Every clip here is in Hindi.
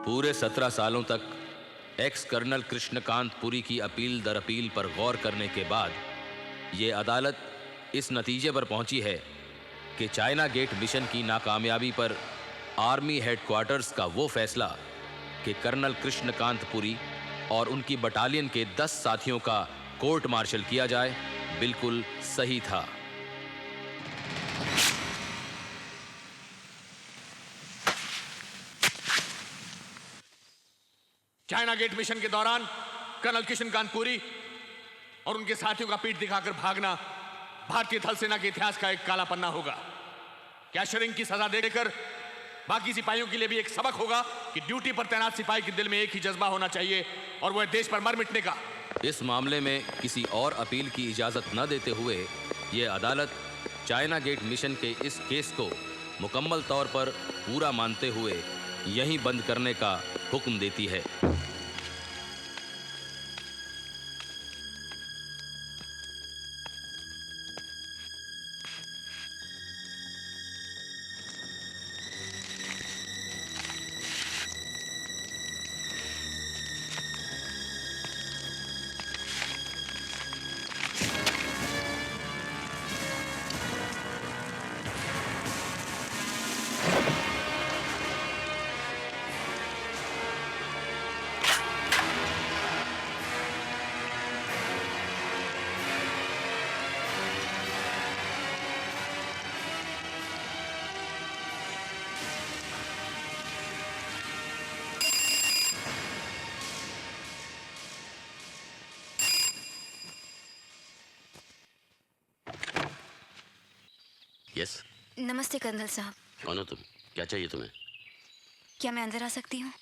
पूरे 17 सालों तक एक्स कर्नल कृष्णकांत पुरी की अपील दर अपील पर गौर करने के बाद ये अदालत इस नतीजे पर पहुंची है कि चाइना गेट मिशन की नाकामयाबी पर आर्मी हेडक्वार्टर्स का वो फैसला कि कर्नल कृष्णकांत पुरी और उनकी बटालियन के 10 साथियों का कोर्ट मार्शल किया जाए बिल्कुल सही था। चाइना गेट मिशन के दौरान कर्नल कृष्णकांत पुरी और उनके साथियों का पीठ दिखाकर भागना भारतीय थल सेना के इतिहास का एक काला पन्ना होगा। क्या शरिंग की सजा देकर बाकी सिपाहियों के लिए भी एक सबक होगा कि ड्यूटी पर तैनात सिपाही के दिल में एक ही जज्बा होना चाहिए और वह देश पर मर मिटने का। इस मामले में किसी और अपील की इजाजत न देते हुए यह अदालत चाइना गेट मिशन के इस केस को मुकम्मल तौर पर पूरा मानते हुए यहीं बंद करने का हुक्म देती है। यस। नमस्ते कर्नल साहब। कौन हो तुम? क्या चाहिए तुम्हें? क्या मैं अंदर आ सकती हूँ?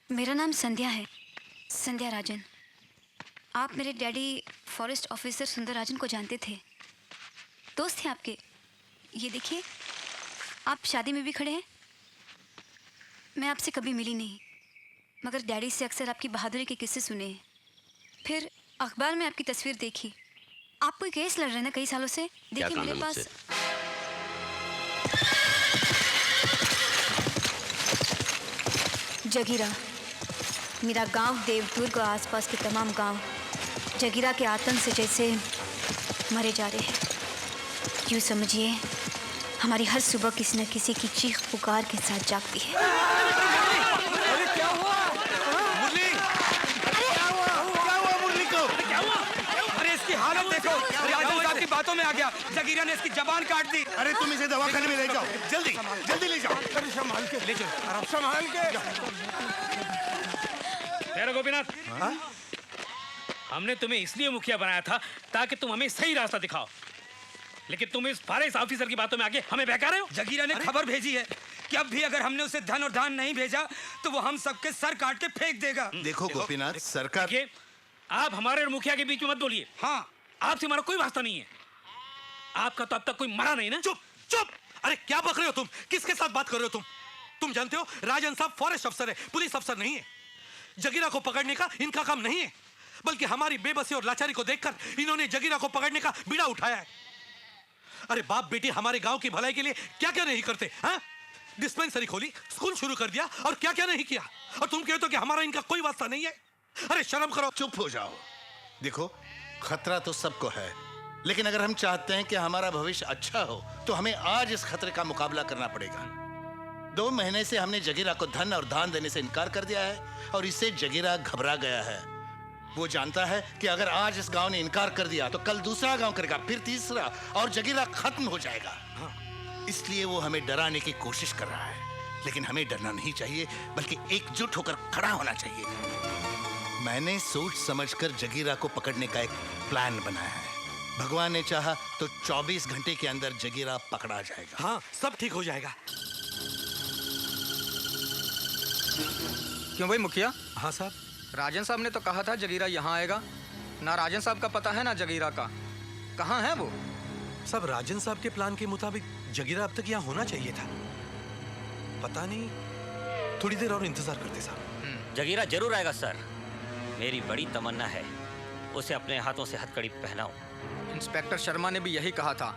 मेरा नाम संध्या है, संध्या राजन। आप मेरे डैडी फॉरेस्ट ऑफिसर सुंदर राजन को जानते थे, दोस्त थे आपके। ये देखिए, आप शादी में भी खड़े हैं। मैं आपसे कभी मिली नहीं, मगर डैडी से अक्सर आपकी बहादुरी के किस्से सुने हैं। फिर अखबार में आपकी तस्वीर देखी। आप कोई केस लड़ रहे हैं ना कई सालों से। देखिए मेरे पास जगीरा, मेरा गांव देवदुर्ग और आसपास के तमाम गांव जगीरा के आतंक से जैसे मरे जा रहे हैं। यूँ समझिए हमारी हर सुबह किसी न किसी की चीख पुकार के साथ जागती है। हालत देखो, राजन साहब की बातों में आ गया। जगीरा ने इसकी जबान काट दी। अरे तुम इसे दवाखाने में ले जाओ, जल्दी जल्दी ले जाओ। अरे संभाल के ले जाओ, संभाल के। तेरा गोपीनाथ, हमने तुम्हें इसलिए मुखिया बनाया था ताकि तुम हमें सही रास्ता दिखाओ, लेकिन तुम इस फॉरेस्ट ऑफिसर की बातों में आके हमें बहका रहे हो। जगीरा ने खबर भेजी है कि अब भी अगर हमने उसे धन और दान नहीं भेजा तो वो हम सबके सर काट के फेंक देगा। देखो गोपीनाथ, सरकार। आप हमारे और मुखिया के बीच में मत बोलिए। हाँ, आपसे हमारा कोई वास्ता नहीं है। आपका तो अब तक कोई मरा नहीं ना। चुप चुप। अरे क्या बक रहे हो तुम? किसके साथ बात कर रहे हो तुम जानते हो राजन साहब फॉरेस्ट अफसर है, पुलिस अफसर नहीं है। जगीरा को पकड़ने का इनका काम नहीं है, बल्कि हमारी बेबसी और लाचारी को देखकर इन्होंने जगीरा को पकड़ने का बीड़ा उठाया है। अरे बाप बेटी हमारे गांव की भलाई के लिए क्या क्या नहीं करते हैं? डिस्पेंसरी खोली, स्कूल शुरू कर दिया और क्या क्या नहीं किया, और तुम कहते हो कि हमारा इनका कोई वास्ता नहीं है। अरे शर्म करो। चुप हो जाओ। देखो, खतरा तो सबको है, लेकिन अगर हम चाहते हैं कि हमारा भविष्य अच्छा हो तो हमें आज इस खतरे का मुकाबला करना पड़ेगा। 2 महीने से हमने जगीरा को धन और दान देने से इनकार कर दिया है और इससे जगीरा घबरा गया है। वो जानता है कि अगर आज इस गांव ने इनकार कर दिया तो कल दूसरा गांव करेगा, फिर तीसरा, और जगीरा खत्म हो जाएगा। इसलिए वो हमें डराने की कोशिश कर रहा है, लेकिन हमें डरना नहीं चाहिए, बल्कि एकजुट होकर खड़ा होना चाहिए। मैंने सोच समझकर जगीरा को पकड़ने का एक प्लान बनाया है। भगवान ने चाहा तो 24 घंटे के अंदर जगीरा पकड़ा जाएगा। हाँ, सब ठीक हो जाएगा। क्यों भाई मुखिया? हाँ साहब। राजन साहब ने तो कहा था जगीरा यहाँ आएगा। ना राजन साहब का पता है ना जगीरा का। कहाँ है वो? सब राजन साहब के प्लान के मुताबिक जगीरा अब तक यहाँ होना चाहिए था। पता नहीं, थोड़ी देर और इंतजार करते साहब। जगीरा जरूर आएगा सर। मेरी बड़ी तमन्ना है उसे अपने हाथों से हथकड़ी पहनाऊं। इंस्पेक्टर शर्मा ने भी यही कहा था।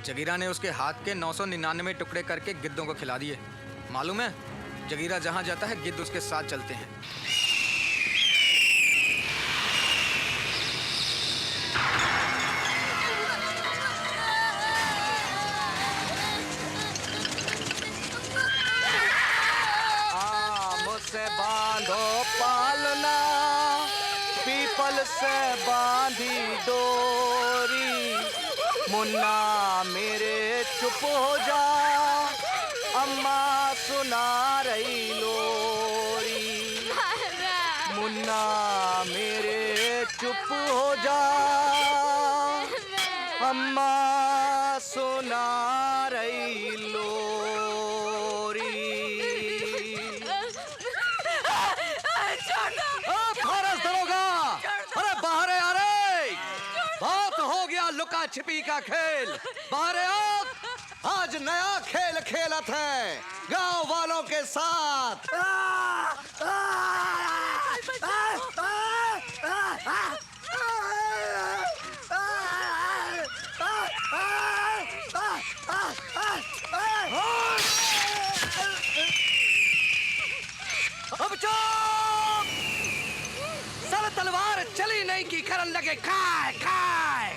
जगीरा ने उसके हाथ के 999 टुकड़े करके गिद्धों को खिला दिए। मालूम है, जगीरा जहां जाता है गिद्ध उसके साथ चलते हैं। आम से बांधो पालना, पीपल से बांधी डोरी, मुन्ना मेरे चुप हो जा, अम्मा सुना रही लोरी। मुन्ना मेरे चुप हो जा, अम्मा सुना रही लोरी। फौरस दरोगा, अरे बाहर आ रे, बहुत हो गया लुका छिपी का खेल। बाहर आ, आज नया खेल खेलत है गांव वालों के साथ। अब चुप! सर तलवार चली नहीं की करन लगे खाए खाए।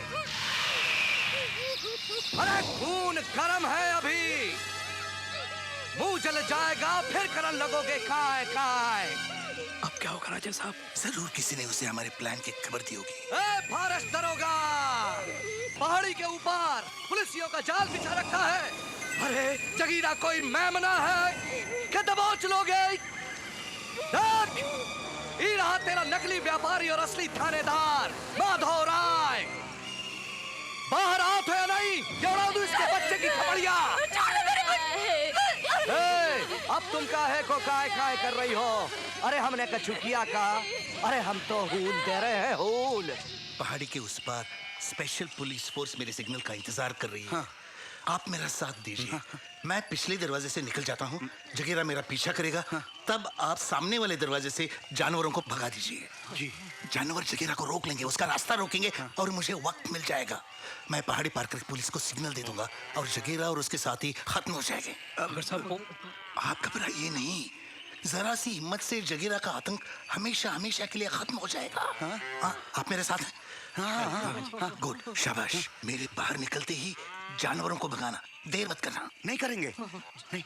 अरे खून गर्म है अभी, मुंह जल जाएगा फिर करन लगोगे खाए खाए। अब क्या होगा राजन साहब? जरूर किसी ने उसे हमारे प्लान की खबर दी होगी। ए फॉरेस्ट दरोगा, पहाड़ी के ऊपर पुलिसियों का जाल बिछा रखा है। अरे जगीरा कोई मेमना है कि दबोच लोगे? देख, ये रहा तेरा नकली व्यापारी और असली थानेदार माधव राय। बाहर आओ तो या नहीं, ये उड़ा दूं इसके बच्चे की खबड़िया। अब तुम काहे को काय काय कर रही हो? अरे हमने कछु किया का? अरे हम तो हूल दे रहे हैं, हूल। पहाड़ी के उस पार स्पेशल पुलिस फोर्स मेरे सिग्नल का इंतजार कर रही है। हाँ। आप मेरा साथ दीजिए। मैं पिछले दरवाजे से निकल जाता हूँ, जगीरा मेरा पीछा करेगा। तब आप सामने वाले दरवाजे से जानवरों को भगा दीजिए। जी। जानवर जगीरा को रोक लेंगे, उसका रास्ता रोकेंगे और मुझे वक्त मिल जाएगा। मैं पहाड़ी पार करके पुलिस को सिग्नल दे दूंगा और जगीरा और उसके साथी खत्म हो जाएंगे। आप घबराइए नहीं, जरा सी हिम्मत से जगीरा का आतंक हमेशा हमेशा के लिए खत्म हो जाएगा। हाँ, आप मेरे साथ हैं? हाँ, गुड, शाबाश। मेरे बाहर निकलते ही जानवरों को भगाना, देर मत करना। नहीं करेंगे। नहीं,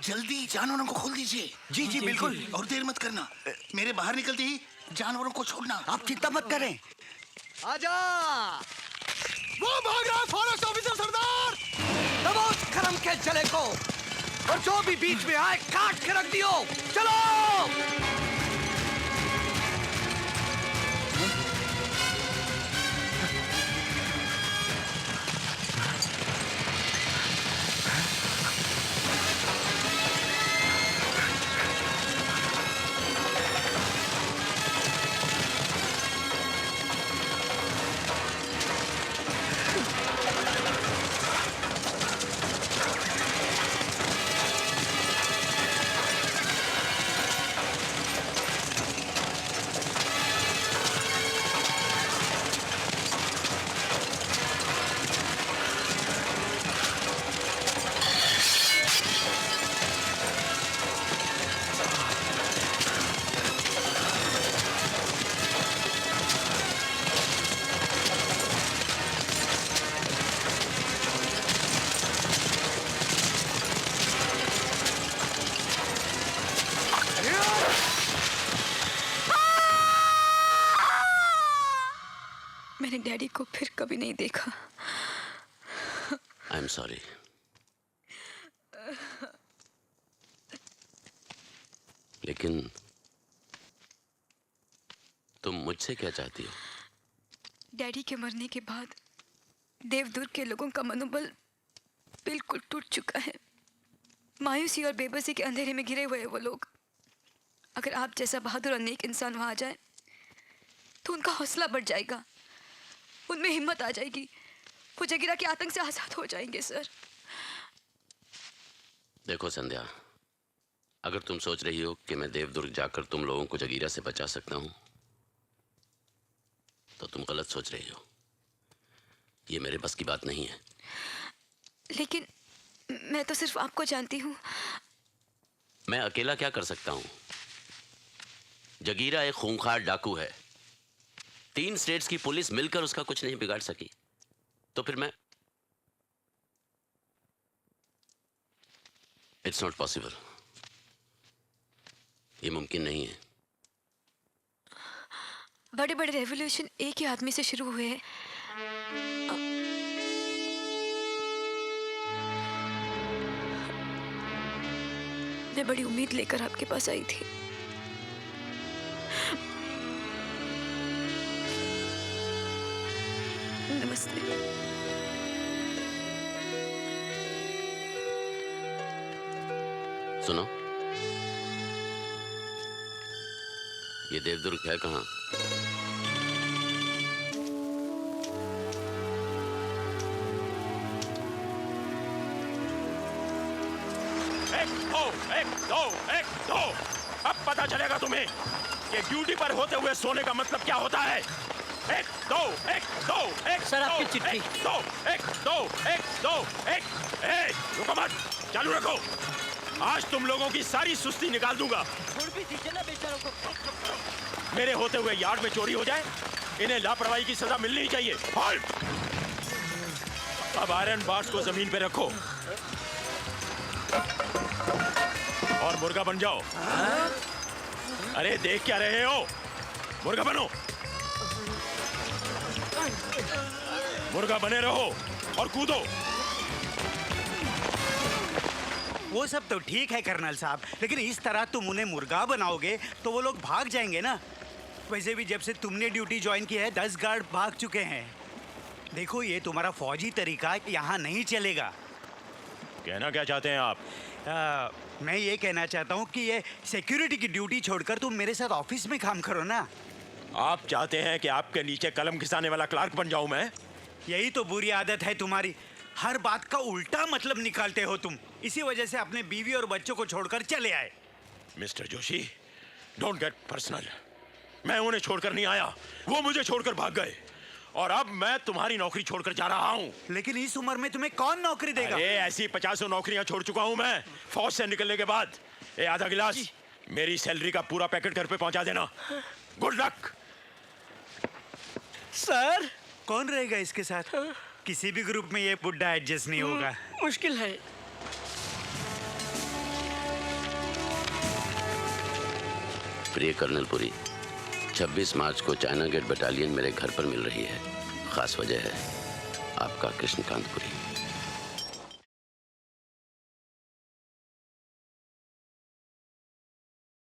जल्दी जानवरों को खोल दीजिए। जी जी बिल्कुल। और देर मत करना, मेरे बाहर निकलते ही जानवरों को छोड़ना। आप चिंता मत करें। आजा। वो भाग रहा है फॉरेस्ट ऑफिसर सरदार। दबोच करम के जले को, और जो भी बीच में आए काट के रख दियो। चलो। मैंने डैडी को फिर कभी नहीं देखा। I am sorry. लेकिन तुम मुझसे क्या चाहती हो? डैडी के मरने के बाद देवदुर्ग के लोगों का मनोबल बिल्कुल टूट चुका है। मायूसी और बेबसी के अंधेरे में घिरे हुए हैं वो लोग। अगर आप जैसा बहादुर और नेक इंसान वहां आ जाए तो उनका हौसला बढ़ जाएगा, उनमें हिम्मत आ जाएगी, वो जगीरा के आतंक से आजाद हो जाएंगे। सर देखो संध्या, अगर तुम सोच रही हो कि मैं देवदुर्ग जाकर तुम लोगों को जगीरा से बचा सकता हूं तो तुम गलत सोच रही हो। ये मेरे बस की बात नहीं है। लेकिन मैं तो सिर्फ आपको जानती हूँ। मैं अकेला क्या कर सकता हूं? जगीरा एक खूंखार डाकू है। 3 स्टेट्स की पुलिस मिलकर उसका कुछ नहीं बिगाड़ सकी, तो फिर मैं। It's not possible. ये मुमकिन नहीं है। बड़े बड़े रेवोल्यूशन एक ही आदमी से शुरू हुए हैं। मैं बड़ी उम्मीद लेकर आपके पास आई थी। नमस्ते। सुनो, ये देवदुर्ग है कहाँ? एक दो। अब पता चलेगा तुम्हें कि ड्यूटी पर होते हुए सोने का मतलब क्या होता है। एक दो। सर, आपकी चिट्ठी। एक दो। रुको मत, चालू रखो। आज तुम लोगों की सारी सुस्ती निकाल दूंगा। छोड़ भी दीजिए ना बेचारों को। मेरे होते हुए यार्ड में चोरी हो जाए, इन्हें लापरवाही की सजा मिलनी चाहिए। हॉल्ट! अब आयरन बार्स को जमीन पे रखो और मुर्गा बन जाओ। अरे देख क्या रहे हो? मुर्गा बनो। मुर्गा बने रहो और कूदो। वो सब तो ठीक है कर्नल साहब, लेकिन इस तरह तुम उन्हें मुर्गा बनाओगे तो वो लोग भाग जाएंगे ना। वैसे भी जब से तुमने ड्यूटी ज्वाइन की है 10 गार्ड भाग चुके हैं। देखो, ये तुम्हारा फौजी तरीका यहाँ नहीं चलेगा। कहना क्या चाहते हैं आप? मैं ये कहना चाहता हूँ कि ये सिक्योरिटी की ड्यूटी छोड़कर तुम मेरे साथ ऑफिस में काम करो ना। आप चाहते हैं कि आपके नीचे कलम घिसाने वाला क्लार्क बन जाऊं मैं? यही तो बुरी आदत है तुम्हारी। हर बात का उल्टा मतलब निकालते हो तुम। इसी वजह से अपने बीवी और बच्चों को छोड़कर चले आए। Mister Joshi, don't get personal. मैं उन्हें छोड़कर नहीं आया, वो मुझे छोड़कर भाग गए और अब मैं तुम्हारी नौकरी छोड़कर जा रहा हूँ। लेकिन इस उम्र में तुम्हें कौन नौकरी देगा? अरे ऐसी 50 नौकरियां छोड़ चुका हूँ मैं फौज से निकलने के बाद। ये आधा गिलास मेरी सैलरी का पूरा पैकेट घर पे पहुंचा देना। Good luck. सर, कौन रहेगा इसके साथ? किसी भी ग्रुप में ये बुड्ढा एडजस्ट नहीं होगा। मुश्किल है। प्रिय कर्नल पुरी, 26 मार्च को चाइना गेट बटालियन मेरे घर पर मिल रही है। खास वजह है आपका कृष्णकांत पुरी।